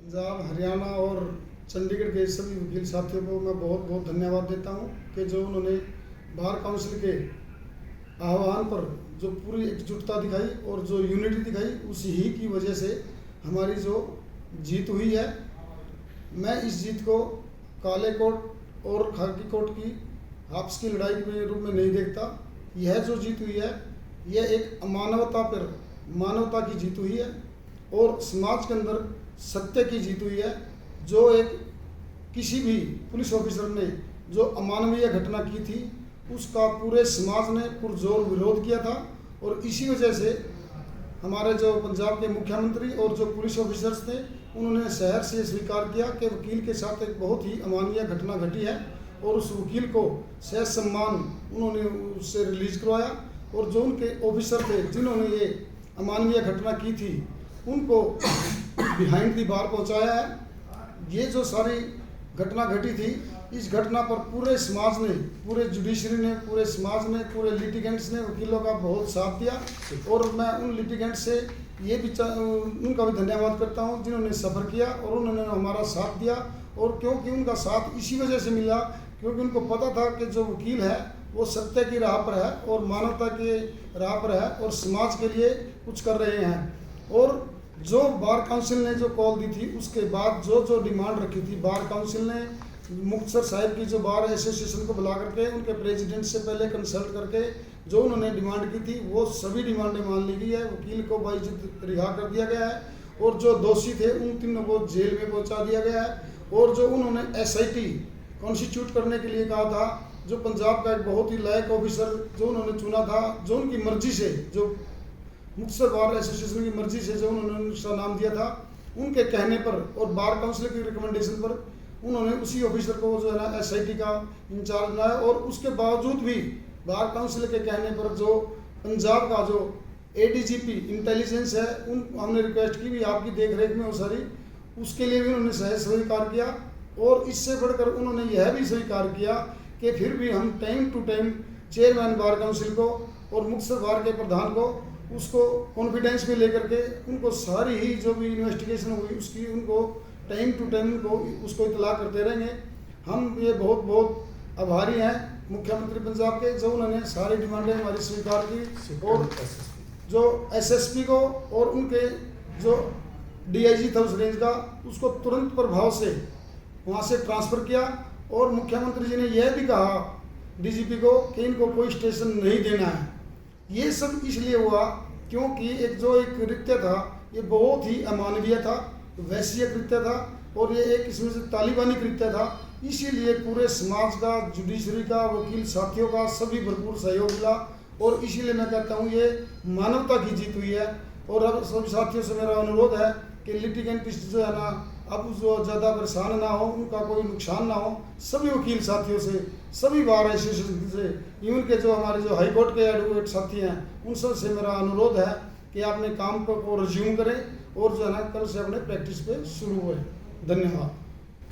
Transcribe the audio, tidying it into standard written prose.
पंजाब, हरियाणा और चंडीगढ़ के सभी वकील साथियों को मैं बहुत बहुत धन्यवाद देता हूं कि जो उन्होंने बार काउंसिल के आह्वान पर जो पूरी एकजुटता दिखाई और जो यूनिटी दिखाई, उसी ही की वजह से हमारी जो जीत हुई है। मैं इस जीत को काले कोट और खाकी कोट की आपस की लड़ाई के रूप में नहीं देखता। यह जो जीत हुई है, यह एक अमानवता पर मानवता की जीत हुई है और समाज के अंदर सत्य की जीत हुई है। जो एक किसी भी पुलिस ऑफिसर ने जो अमानवीय घटना की थी, उसका पूरे समाज ने पुरजोर विरोध किया था और इसी वजह से हमारे जो पंजाब के मुख्यमंत्री और जो पुलिस ऑफिसर्स थे, उन्होंने शहर से स्वीकार किया कि वकील के साथ एक बहुत ही अमानवीय घटना घटी है और उस वकील को सह सम्मान उन्होंने उससे रिलीज करवाया और जो उनके ऑफिसर थे जिन्होंने ये अमानवीय घटना की थी, उनको बिहाइंड दी बार पहुंचाया है। ये जो सारी घटना घटी थी, इस घटना पर पूरे समाज ने, पूरे जुडिशरी ने, पूरे समाज ने, पूरे लिटिगेंट्स ने वकीलों का बहुत साथ दिया और मैं उन लिटिगेंट्स से ये भी उनका भी धन्यवाद करता हूं जिन्होंने सफ़र किया और उन्होंने हमारा साथ दिया। और क्योंकि उनका साथ इसी वजह से मिला क्योंकि उनको पता था कि जो वकील है वो सत्य की राह पर है और मानवता की राह पर है और समाज के लिए कुछ कर रहे हैं। और जो बार काउंसिल ने जो कॉल दी थी, उसके बाद जो जो डिमांड रखी थी, बार काउंसिल ने मुक्तसर साहिब की जो बार एसोसिएशन को बुला करके उनके प्रेसिडेंट से पहले कंसल्ट करके जो उन्होंने डिमांड की थी, वो सभी डिमांडें मान ली गई है। वकील को बाइज्जत रिहा कर दिया गया है और जो दोषी थे उन तीनों को जेल में पहुंचा दिया गया है। और जो उन्होंने SIT कॉन्स्टिट्यूट करने के लिए कहा था, जो पंजाब का एक बहुत ही लायक ऑफिसर जो उन्होंने चुना था, जो उनकी मर्जी से, जो मुक्तसर बार एसोसिएशन की मर्जी से जो उन्होंने उसका नाम दिया था, उनके कहने पर और बार काउंसिल की रिकमेंडेशन पर उन्होंने उसी ऑफिसर को जो है ना SIT का इंचार्ज बनाया। और उसके बावजूद भी बार काउंसिल के कहने पर जो पंजाब का जो ADGP इंटेलिजेंस है, उन हमने रिक्वेस्ट की भी आपकी देख रेख में हो सारी, उसके लिए भी उन्होंने सहज स्वीकार किया। और इससे बढ़कर उन्होंने यह भी स्वीकार किया कि फिर भी हम time to time chairman bar council को और मुक्तसर बार के प्रधान को उसको कॉन्फिडेंस में लेकर के उनको सारी ही जो भी इन्वेस्टिगेशन हुई उसकी उनको टाइम टू टाइम उनको उसको इतला करते रहेंगे। हम ये बहुत बहुत आभारी हैं मुख्यमंत्री पंजाब के, जो उन्होंने सारी डिमांडें हमारी स्वीकार की और जो SSP को और उनके जो DIG था उस रेंज का, उसको तुरंत प्रभाव से वहाँ से ट्रांसफ़र किया। और मुख्यमंत्री जी ने यह भी कहा DGP को कि इनको कोई स्टेशन नहीं देना है। ये सब इसलिए हुआ क्योंकि एक कृत्य था, ये बहुत ही अमानवीय था, वैश्य कृत्य था और ये एक इसमें से तालिबानी कृत्य था। इसीलिए पूरे समाज का, जुडिशरी का, वकील साथियों का सभी भरपूर सहयोग मिला और इसीलिए मैं कहता हूँ ये मानवता की जीत हुई है। और अब सभी साथियों से मेरा अनुरोध है कि लिटिगेंट जो है ना, अब जो ज़्यादा परेशान ना हो, उनका कोई नुकसान ना हो। सभी वकील साथियों से, सभी बार एसोसिएशन से, इवन के जो हमारे जो हाई कोर्ट के एडवोकेट साथी हैं, उन सब से मेरा अनुरोध है कि अपने काम को रिज्यूम करें और जो है ना कल से अपने प्रैक्टिस पे शुरू हुए। धन्यवाद।